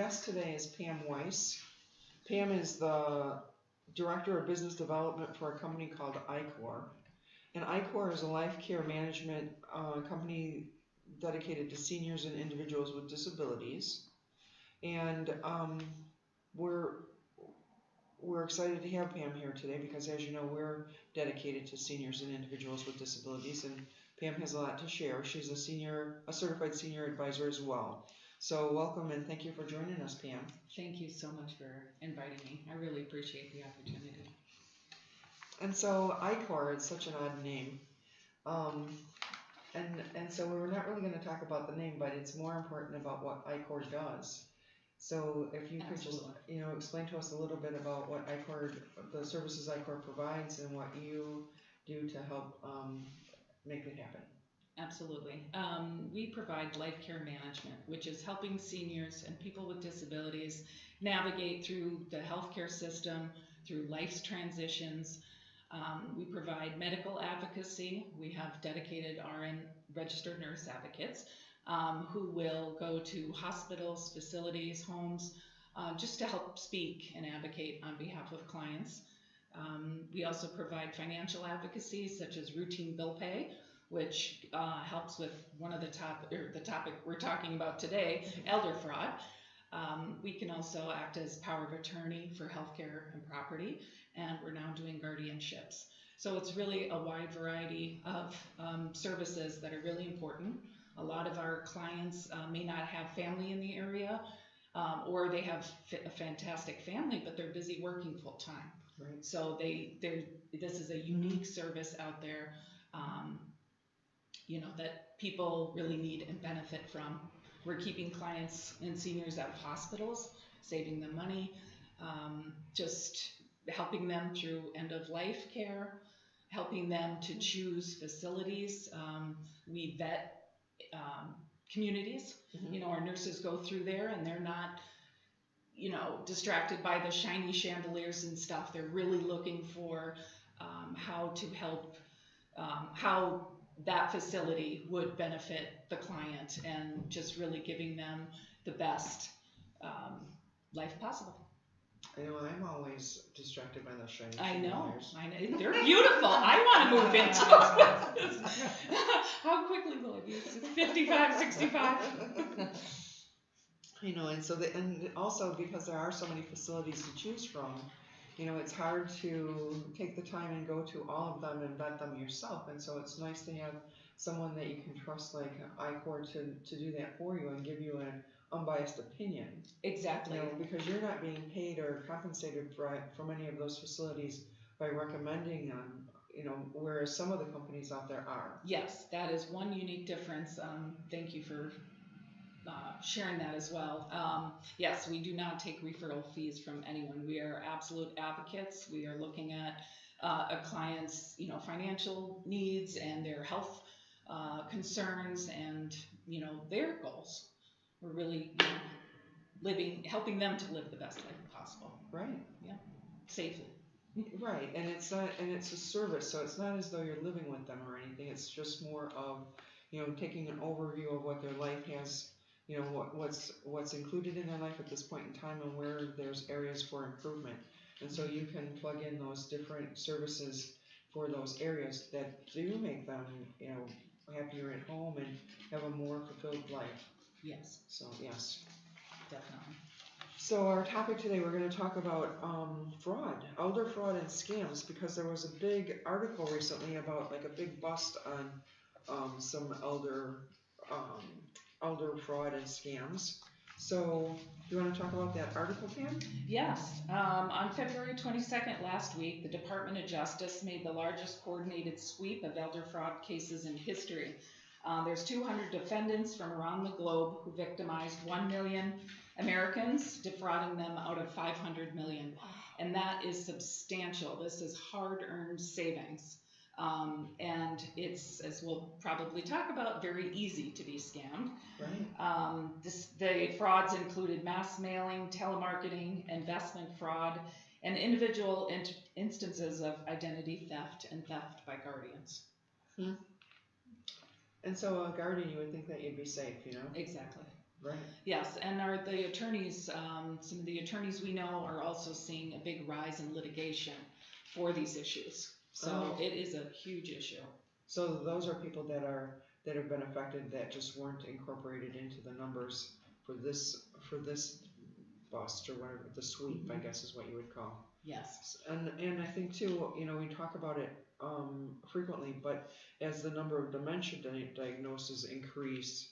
guest today is Pam Weiss. Pam is the Director of Business Development for a company called IKOR. And IKOR is a life care management company dedicated to seniors and individuals with disabilities. And we're excited to have Pam here today because, as you know, we're dedicated to seniors and individuals with disabilities, and Pam has a lot to share. She's a certified senior advisor as well. So welcome and thank you for joining us, Pam. Thank you so much for inviting me. I really appreciate the opportunity. And so IKOR is such an odd name. And so we're not really going to talk about the name, but it's more important about what IKOR does. So if you could just, explain to us a little bit about what IKOR, the services IKOR provides, and what you do to help make it happen. Absolutely. We provide life care management, which is helping seniors and people with disabilities navigate through the healthcare system, through life's transitions. We provide medical advocacy. We have dedicated RN registered nurse advocates who will go to hospitals, facilities, homes, just to help speak and advocate on behalf of clients. We also provide financial advocacy, such as routine bill pay, which helps with the topic we're talking about today, elder fraud. We can also act as power of attorney for healthcare and property, and we're now doing guardianships. So it's really a wide variety of services that are really important. A lot of our clients may not have family in the area, or they have a fantastic family, but they're busy working full time. Right. So this is a unique service out there, that people really need and benefit from. We're keeping clients and seniors out of hospitals, saving them money, just helping them through end-of-life care, helping them to choose facilities. We vet communities. Our nurses go through there and they're not, distracted by the shiny chandeliers and stuff. They're really looking for how to help, how that facility would benefit the client, and just really giving them the best life possible. I know I'm always distracted by those shiny chandeliers. I know. They're beautiful. I want to move into it. How quickly will it be? 55, 65? And also because there are so many facilities to choose from, it's hard to take the time and go to all of them and vet them yourself. And so it's nice to have someone that you can trust, like IKOR, to do that for you and give you an unbiased opinion. Exactly. Because you're not being paid or compensated from any of those facilities by recommending them, whereas some of the companies out there are. Yes, that is one unique difference. Thank you for sharing that as well. Yes, we do not take referral fees from anyone. We are absolute advocates. We are looking at a client's, financial needs and their health concerns and, their goals. We're really helping them to live the best life possible. Right. Yeah. Safely. Right, and it's a service, so it's not as though you're living with them or anything. It's just more of, taking an overview of what their life has, what's included in their life at this point in time, and where there's areas for improvement. And so you can plug in those different services for those areas that do make them, happier at home and have a more fulfilled life. Yes. So yes. Definitely. So our topic today, we're going to talk about fraud, elder fraud and scams, because there was a big article recently about like a big bust on some elder fraud and scams. So do you want to talk about that article, Pam? Yes. On February 22nd last week, the Department of Justice made the largest coordinated sweep of elder fraud cases in history. There's 200 defendants from around the globe who victimized 1 million Americans, defrauding them out of 500 million. And that is substantial. This is hard-earned savings. And it's, as we'll probably talk about, very easy to be scammed. Right. The frauds included mass mailing, telemarketing, investment fraud, and individual instances of identity theft and theft by guardians. And so a guardian, you would think that you'd be safe, Exactly. Right. Yes, and the attorneys, some of the attorneys we know are also seeing a big rise in litigation for these issues. So it is a huge issue. So those are people that have been affected that just weren't incorporated into the numbers for this bust or whatever, the sweep, I guess is what you would call. Yes. And I think too, we talk about it frequently, but as the number of dementia diagnoses increase,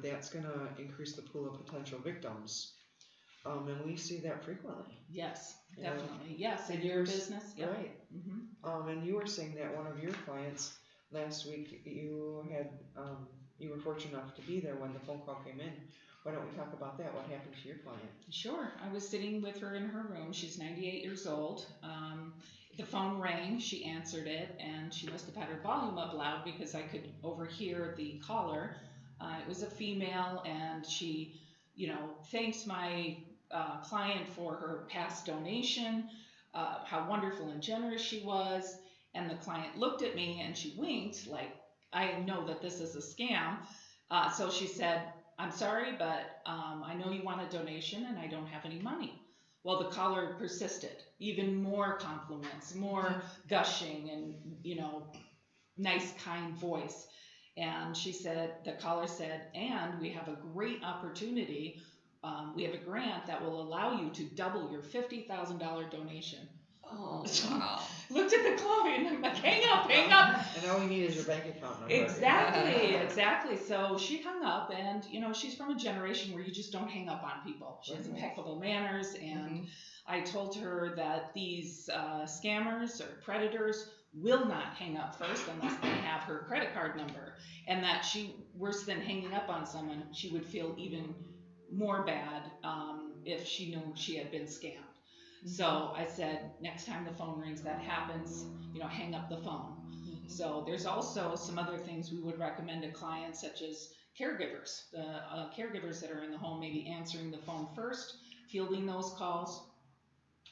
that's going to increase the pool of potential victims. And we see that frequently. Yes, definitely. Yes, in your business. Yep. Right. And you were saying that one of your clients last week, you were fortunate enough to be there when the phone call came in. Why don't we talk about that? What happened to your client? Sure. I was sitting with her in her room. She's 98 years old. The phone rang. She answered it, and she must have had her volume up loud because I could overhear the caller. It was a female, and she, thanks my client for her past donation, how wonderful and generous she was. And the client looked at me and she winked, like, I know that this is a scam. So she said, I'm sorry, but I know you want a donation and I don't have any money. Well, the caller persisted, even more compliments, more gushing and, nice, kind voice. And she said, the caller said, and we have a great opportunity. We have a grant that will allow you to double your $50,000 donation. Oh, wow. Looked at the client and I'm like, hang up. And all you need is your bank account number. Exactly. So she hung up, and, she's from a generation where you just don't hang up on people. She has impeccable manners, and I told her that these scammers or predators will not hang up first unless they have her credit card number, and that worse than hanging up on someone, she would feel even more bad if she knew she had been scammed. So I said, next time the phone rings, that happens, hang up the phone. So there's also some other things we would recommend to clients, such as caregivers. The caregivers that are in the home, maybe answering the phone first, fielding those calls.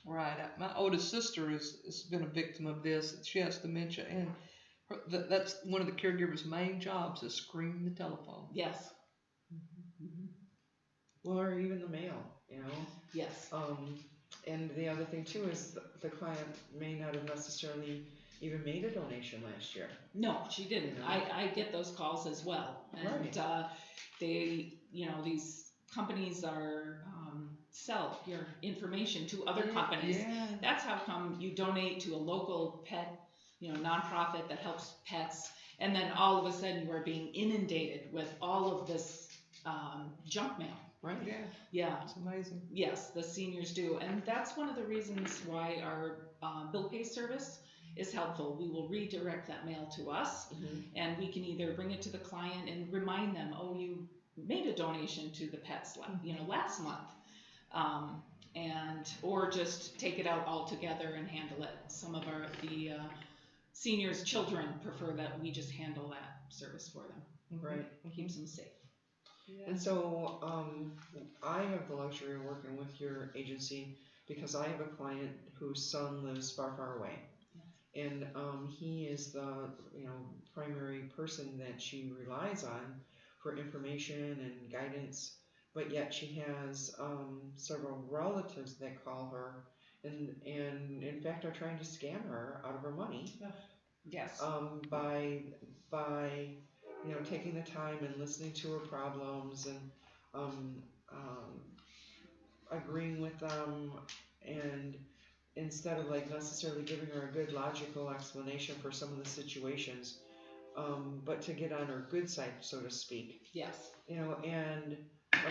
Right. My oldest sister has been a victim of this. She has dementia, and that's one of the caregiver's main jobs is screen the telephone. Yes. Well, or even the mail, Yes. And the other thing too is the client may not have necessarily even made a donation last year. No, she didn't. I get those calls as well, and they, these companies are sell your information to other companies. Yeah. That's how come you donate to a local pet, nonprofit that helps pets, and then all of a sudden you are being inundated with all of this junk mail. Right. Yeah. Yeah. It's amazing. Yes, the seniors do, and that's one of the reasons why our bill pay service is helpful. We will redirect that mail to us, and we can either bring it to the client and remind them, oh, you made a donation to the pets, last month, or just take it out altogether and handle it. Some of the seniors' children prefer that we just handle that service for them. Right. Keeps them safe. Yeah. And so I have the luxury of working with your agency because I have a client whose son lives far away. And he is the primary person that she relies on for information and guidance, but yet she has several relatives that call her and in fact are trying to scam her out of her money. Yes. By taking the time and listening to her problems and agreeing with them, and instead of necessarily giving her a good logical explanation for some of the situations, but to get on her good side, so to speak. Yes. And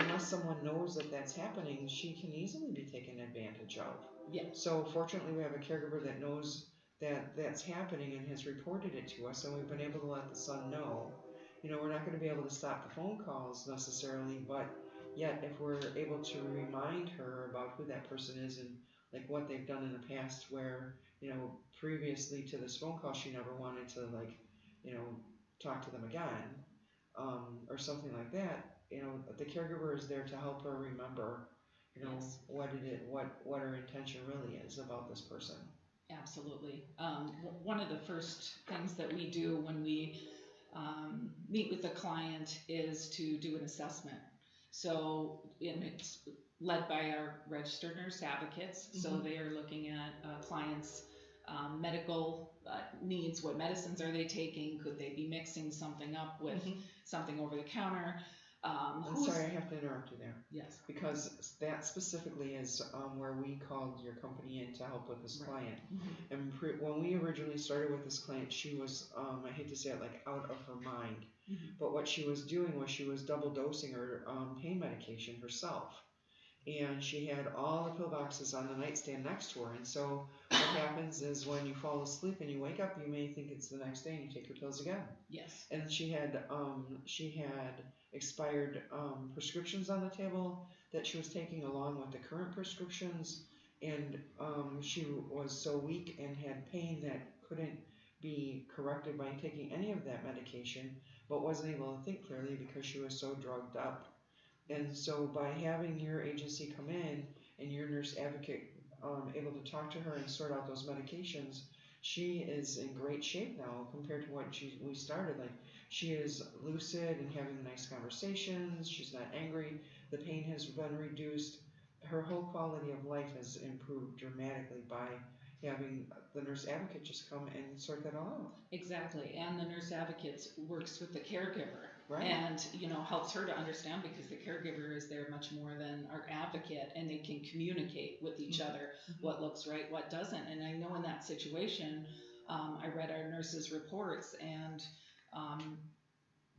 unless someone knows that that's happening, she can easily be taken advantage of. Yeah. So fortunately, we have a caregiver that knows that that's happening and has reported it to us, and we've been able to let the son know. We're not going to be able to stop the phone calls necessarily, but yet if we're able to remind her about who that person is and what they've done in the past, where previously to this phone call she never wanted to talk to them again, or something like that. The caregiver is there to help her remember what her intention really is about this person. Absolutely. One of the first things that we do when we meet with the client is to do an assessment. So, and it's led by our registered nurse advocates. So Mhm. they are looking at clients' medical needs. What medicines are they taking? Could they be mixing something up with Mhm. something over the counter? I'm sorry, I have to interrupt you there. Yes. Because that specifically is where we called your company in to help with this Right. client. Mm-hmm. And when we originally started with this client, she was, I hate to say it, like out of her mind. Mm-hmm. But what she was doing was she was double dosing her pain medication herself. And she had all the pill boxes on the nightstand next to her. And so what happens is when you fall asleep and you wake up, you may think it's the next day and you take your pills again. Yes. And she had expired prescriptions on the table that she was taking along with the current prescriptions, and she was so weak and had pain that couldn't be corrected by taking any of that medication, but wasn't able to think clearly because she was so drugged up. And so by having your agency come in and your nurse advocate able to talk to her and sort out those medications, she is in great shape now compared to what we started. Like, she is lucid and having nice conversations. She's not angry. The pain has been reduced. Her whole quality of life has improved dramatically by having the nurse advocate just come and sort that all out. Exactly. And the nurse advocate works with the caregiver. Right. And, helps her to understand, because the caregiver is there much more than our advocate, and they can communicate with each other what looks right, what doesn't. And I know in that situation, I read our nurses' reports, and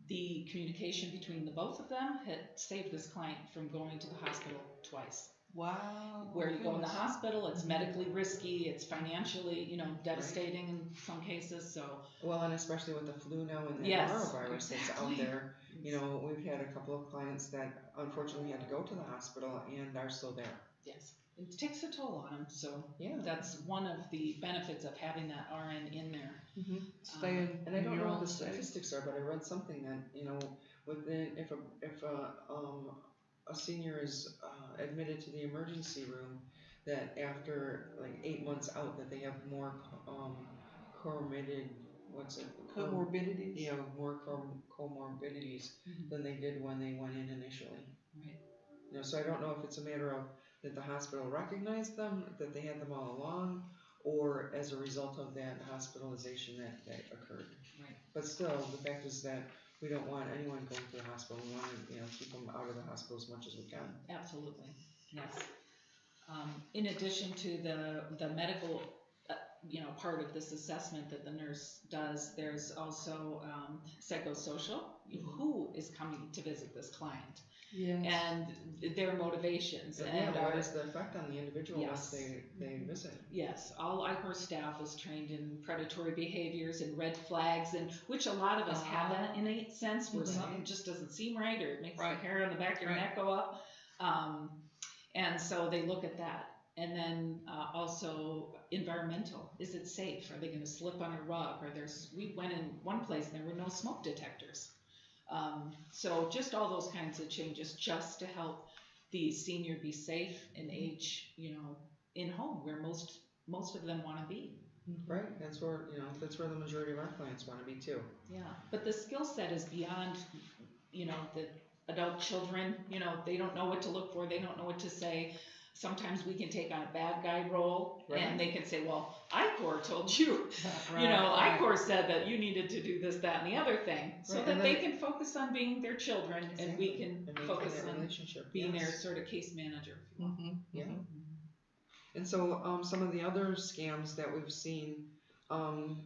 the communication between the both of them had saved this client from going to the hospital twice. Wow. Where you go in the hospital, it's medically risky, it's financially, devastating in some cases. So, well, and especially with the flu now and the yes, norovirus that's out exactly. there, we've had a couple of clients that unfortunately had to go to the hospital and are still there. Yes, it takes a toll on them. So yeah, that's one of the benefits of having that RN in there. Staying, and I don't know what the state. statistics are, but I read something that within if a senior is admitted to the emergency room, that after like 8 months out, that they have more Comorbidities. Yeah, more comorbidities than they did when they went in initially. Right. So I don't know if it's a matter of that the hospital recognized them, that they had them all along, or as a result of that hospitalization that occurred. Right. But still, the fact is that we don't want anyone going to the hospital. We want to, keep them out of the hospital as much as we can. Absolutely, yes. In addition to the medical, part of this assessment that the nurse does, there's also psychosocial. Who is coming to visit this client? Yes. And their motivations. And what is the effect on the individual once they visit? Yes, all IKOR staff is trained in predatory behaviors and red flags, and which a lot of us have that innate sense where something just doesn't seem right, or it makes the hair on the back of your neck go up. And so they look at that. And then also environmental. Is it safe? Are they going to slip on a rug? We went in one place and there were no smoke detectors. So just all those kinds of changes just to help the senior be safe and age, in home where most of them want to be. Right. That's where the majority of our clients want to be too. Yeah. But the skill set is beyond, the adult children, they don't know what to look for. They don't know what to say. Sometimes we can take on a bad guy role, and they can say, well, IKOR told you, IKOR said that you needed to do this, that, and the other thing, so that they can focus on being their children, and we can focus on being their sort of case manager. Yeah. And so some of the other scams that we've seen,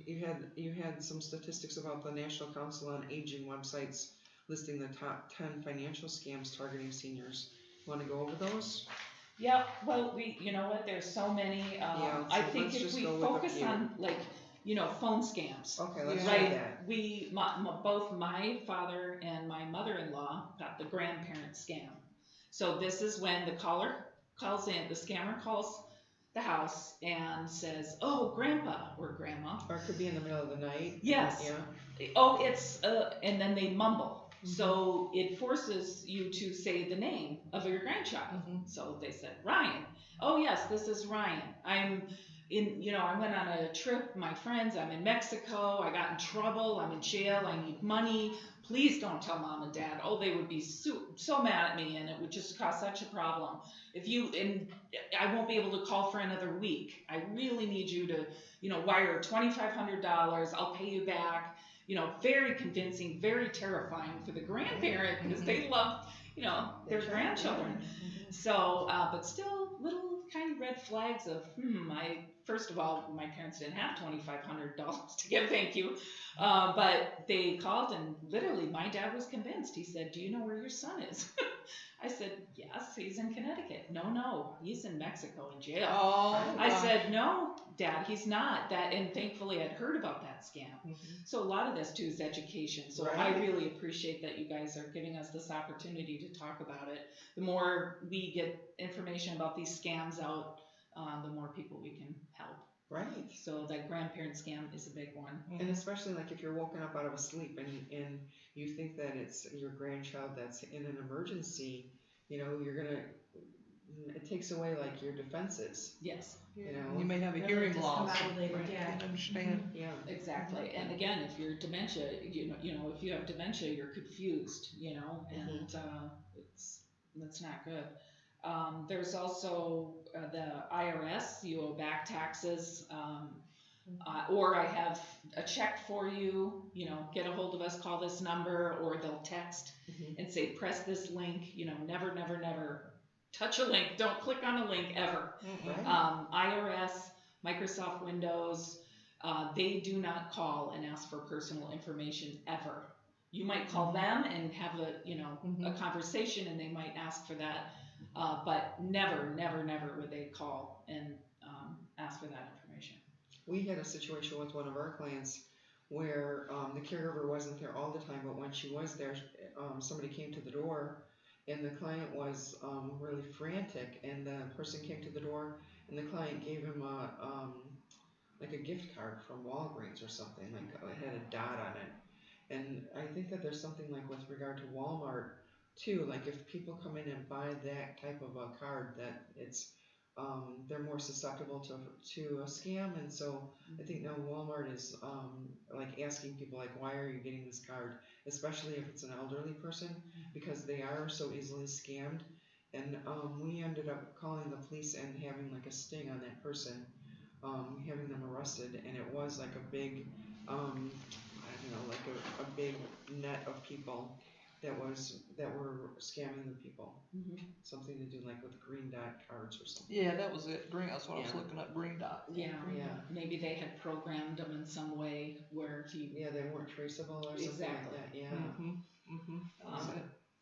you had some statistics about the National Council on Aging websites listing the top 10 financial scams targeting seniors. Want to go over those? Yeah, well, there's so many. I think if we focus on phone scams. Okay, let's try that. Both my father and my mother-in-law got the grandparent scam. So this is when the caller calls in, the scammer calls the house and says, "Oh, grandpa or grandma." Or it could be in the middle of the night. Yes. Yeah. Oh, it's and then they mumble. So it forces you to say the name of your grandchild. So they said, Ryan. Oh yes, this is Ryan. I went on a trip, my friends, I'm in Mexico, I got in trouble, I'm in jail, I need money. Please don't tell mom and dad. Oh, they would be so mad at me, and it would just cause such a problem. And I won't be able to call for another week. I really need you to, wire $2,500. I'll pay you back. Very convincing, very terrifying for the grandparent because they love, their grandchildren. So, but still little kind of red flags of, first of all, my parents didn't have $2,500 to give, thank you. But they called and literally my dad was convinced. He said, do you know where your son is? I said, yes, he's in Connecticut. No, he's in Mexico in jail. Oh, I said, no, Dad, he's not. And thankfully I'd heard about that scam. So a lot of this too is education. So I really appreciate that you guys are giving us this opportunity to talk about it. The more we get information about these scams out, the more people we can help. Right. So that grandparent scam is a big one. And especially like if you're woken up out of a sleep and you think that it's your grandchild that's in an emergency, it takes away like your defenses. Yes. You may have a hearing loss. Yeah. Understand. Yeah. Exactly. And again, if you're dementia, if you have dementia, you're confused, and that's not good. There's also the IRS, you owe back taxes, or I have a check for you, get a hold of us, call this number, or they'll text and say, press this link, never touch a link, don't click on a link ever. IRS, Microsoft Windows, they do not call and ask for personal information ever. You might call them and have a conversation and they might ask for that. But never would they call and ask for that information. We had a situation with one of our clients where the caregiver wasn't there all the time, but when she was there, somebody came to the door and the client was really frantic, and the person came to the door and the client gave him like a gift card from Walgreens or something, like it had a dot on it. And I think that there's something like with regard to Walmart too, like if people come in and buy that type of a card, that it's they're more susceptible to a scam. And so I think now Walmart is like asking people like, why are you getting this card, especially if it's an elderly person, because they are so easily scammed. And we ended up calling the police and having like a sting on that person, having them arrested, and it was like a big like a big net of people that were scamming the people. Something to do like with green dot cards or something. Yeah, that was it. That's what I was looking up. Green dot. Yeah. Maybe they had programmed them in some way where they weren't traceable or something like that. Yeah.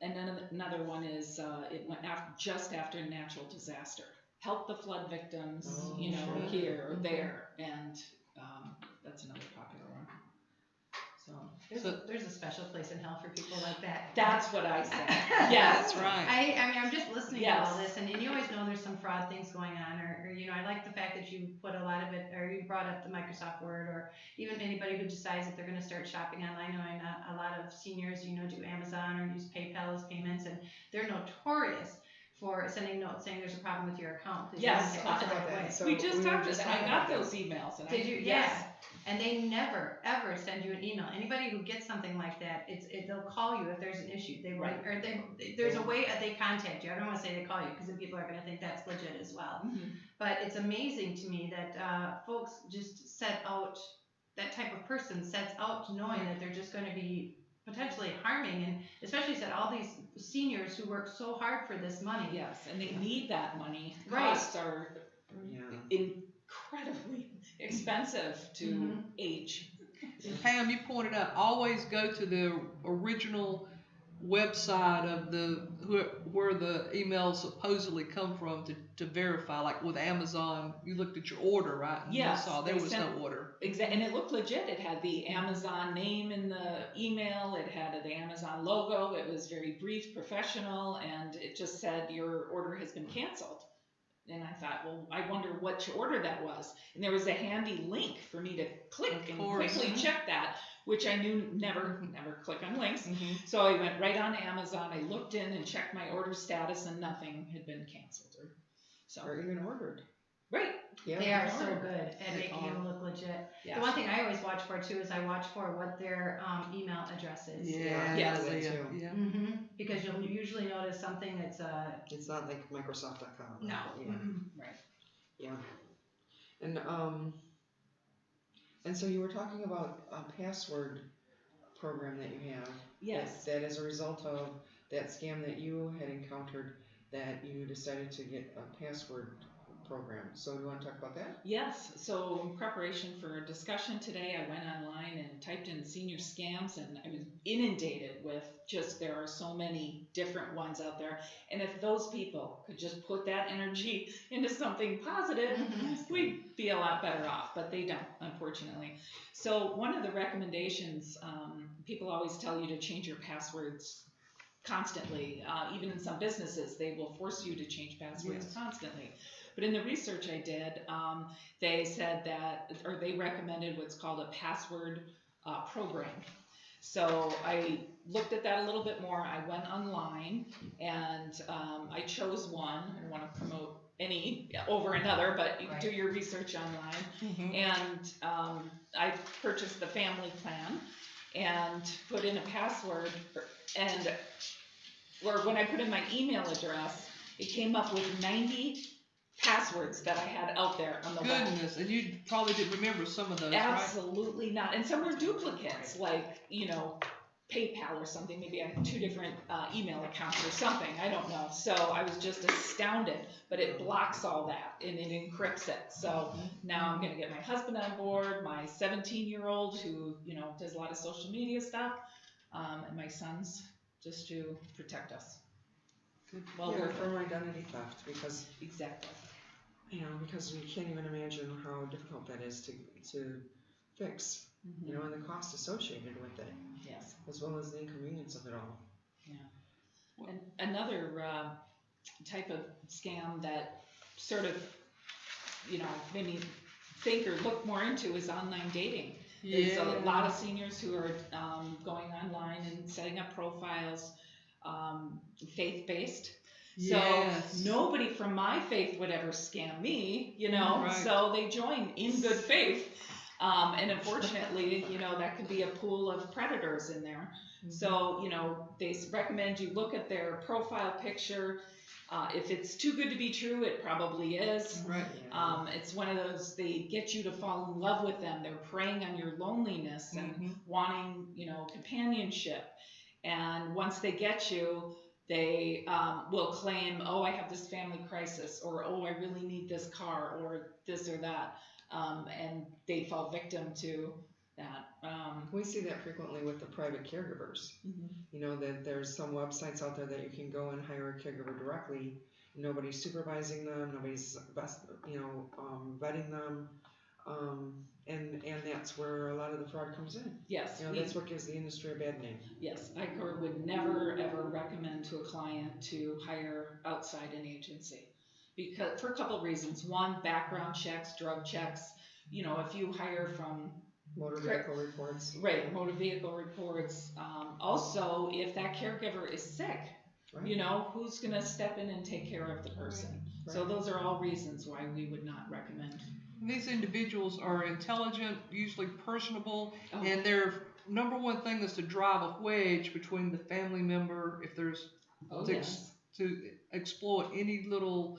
And then another one is it went just after natural disaster. Help the flood victims, here or there, and that's another popular one. There's a special place in hell for people like that. That's what I said. Yeah, that's right. I mean, I'm just listening to all this, and you always know there's some fraud things going on, or I like the fact that you put a lot of it, or you brought up the Microsoft Word, or even anybody who decides that they're going to start shopping online, knowing a lot of seniors, do Amazon or use PayPal as payments, and they're notorious for sending notes saying there's a problem with your account. Yes, talked about that. So we just talked about that. I got those emails. And Did you? Yes. Yeah. And they never ever send you an email. Anybody who gets something like that, they'll call you if there's an issue. There's a way they contact you. I don't want to say they call you because then people are going to think that's legit as well. But it's amazing to me that folks just set out, that type of person sets out knowing that they're just going to be potentially harming, and especially said all these seniors who work so hard for this money. Yes, and they need that money. Right. Costs are incredibly expensive to age. Pam, you pointed out, always go to the original website of where the emails supposedly come from to verify. Like with Amazon, you looked at your order, right? And yes, you saw there was no order. Exactly, and it looked legit. It had the Amazon name in the email. It had the Amazon logo. It was very brief, professional, and it just said your order has been canceled. And I thought, well, I wonder which order that was. And there was a handy link for me to click and quickly check that, which I knew never click on links. So I went right on Amazon. I looked in and checked my order status, and nothing had been canceled or even ordered. Right. Yeah. They are They so are. good at They making are. you look legit. Yeah. The one thing I always watch for too is I watch for what their email address is. Yeah, Yes. That too. yeah. Mm-hmm. Because you'll usually notice something that's It's not like Microsoft.com. no. Yeah. Mm-mm. Right. Yeah. And so you were talking about a password program that you have. Yes. That as a result of that scam that you had encountered, that you decided to get a password program. So do you want to talk about that? Yes. So in preparation for a discussion today, I went online and typed in senior scams, and I was inundated with just, there are so many different ones out there. And if those people could just put that energy into something positive, we'd be a lot better off, but they don't, unfortunately. So one of the recommendations, people always tell you to change your passwords constantly. Even in some businesses, they will force you to change passwords constantly. But in the research I did, they said that, or they recommended what's called a password program. So I looked at that a little bit more. I went online and I chose one. I don't want to promote any over another, but you can do your research online. Mm-hmm. And I purchased the family plan and put in a password, and or when I put in my email address, it came up with 90 passwords that I had out there on the web. Goodness, and you probably didn't remember some of those, Absolutely not. And some were duplicates, like, you know, PayPal or something. Maybe I had 2 different email accounts or something. I don't know. So I was just astounded. But it blocks all that and it encrypts it. So now I'm going to get my husband on board, my 17-year-old who, you know, does a lot of social media stuff, and my sons, just to protect us. Well, we're from identity theft, because Exactly. because we can't even imagine how difficult that is to fix. Mm-hmm. And the cost associated with it, Yes. as well as the inconvenience of it all. Yeah. And another type of scam that sort of, made me think or look more into is online dating. There's a lot of seniors who are going online and setting up profiles, faith-based. Yes. So nobody from my faith would ever scam me, Right. So they join in good faith. And unfortunately, that could be a pool of predators in there. Mm-hmm. So, they recommend you look at their profile picture. If it's too good to be true, it probably is. Right. It's one of those, they get you to fall in love with them. They're preying on your loneliness and wanting, companionship. And once they get you, they will claim, oh, I have this family crisis, or oh, I really need this car, or this or that. And they fall victim to that. We see that frequently with the private caregivers. That there's some websites out there that you can go and hire a caregiver directly. Nobody's supervising them. Nobody's vetting them. And that's where a lot of the fraud comes in. Yes. That's what gives the industry a bad name. Yes, IKOR would never ever recommend to a client to hire outside an agency, because for a couple of reasons. One, background checks, drug checks. If you hire from Motor vehicle reports. Right, motor vehicle reports. Also, if that caregiver is sick, Right. Who's going to step in and take care of the person? Right. So those are all reasons why we would not recommend. These individuals are intelligent, usually personable, and their number one thing is to drive a wedge between the family member, if there's to exploit any little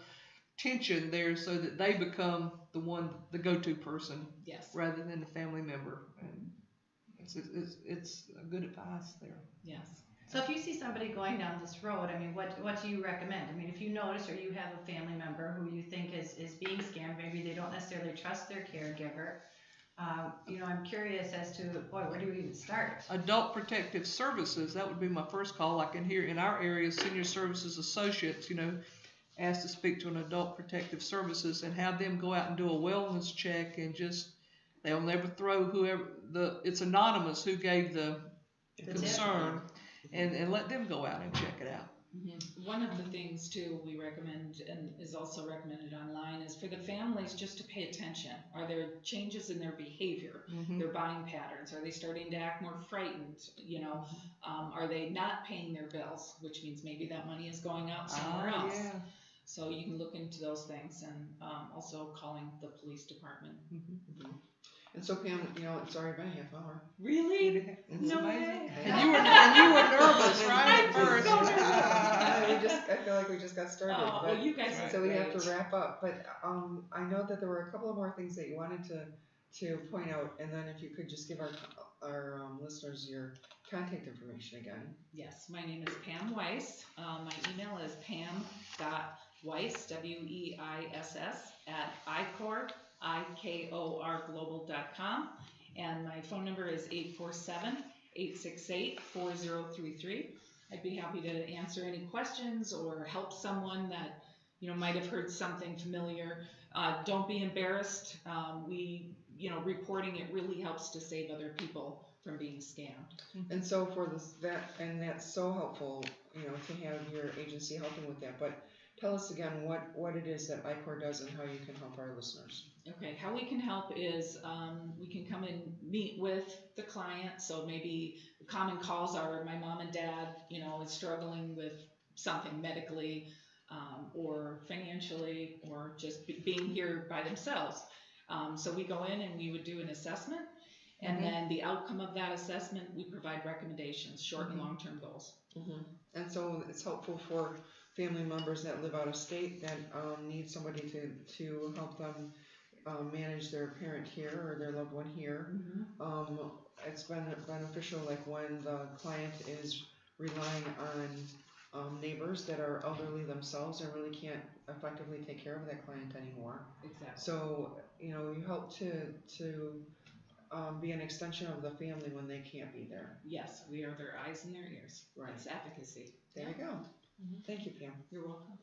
tension there, so that they become the go-to person, rather than the family member. And it's a good advice there. Yes. So if you see somebody going down this road, what do you recommend? If you notice or you have a family member who you think is being scammed, maybe they don't necessarily trust their caregiver. I'm curious as to, where do we even start? Adult Protective Services, that would be my first call. Like in our area, Senior Services Associates, asked to speak to an Adult Protective Services and have them go out and do a wellness check, and they'll never throw it's anonymous who gave the concern, and let them go out and check it out. Mm-hmm. One of the things too we recommend, and is also recommended online, is for the families just to pay attention. Are there changes in their behavior, their buying patterns? Are they starting to act more frightened? Are they not paying their bills, which means maybe that money is going out somewhere else. So you can look into those things, and also calling the police department. And so Pam, it's already been a half hour. Really? It's No amazing. way. And you were nervous, right, at first. so nervous. I feel like we just got started. Oh, but, well, you guys are so we have great. to wrap up. But I know that there were a couple of more things that you wanted to point out, and then if you could just give our listeners your contact information again. Yes, my name is Pam Weiss. My email is pam.weiss, WEISS, at IKOR, IKORglobal.com. And my phone number is 847-868-4033. I'd be happy to answer any questions or help someone that might have heard something familiar. Don't be embarrassed. Reporting it really helps to save other people from being scammed. And so for that's so helpful, to have your agency helping with that. But tell us again what it is that IKOR does and how you can help our listeners. Okay, how we can help is we can come and meet with the client. So maybe common calls are my mom and dad, is struggling with something medically or financially or just being here by themselves. So we go in and we would do an assessment, and then the outcome of that assessment, we provide recommendations, short and long-term goals. And so it's helpful for family members that live out of state that need somebody to help them manage their parent here or their loved one here. It's been beneficial, like when the client is relying on neighbors that are elderly themselves and really can't effectively take care of that client anymore. Exactly. So you help to be an extension of the family when they can't be there. Yes, we are their eyes and their ears. Right. It's advocacy. There you go. Thank you, Pam. You're welcome.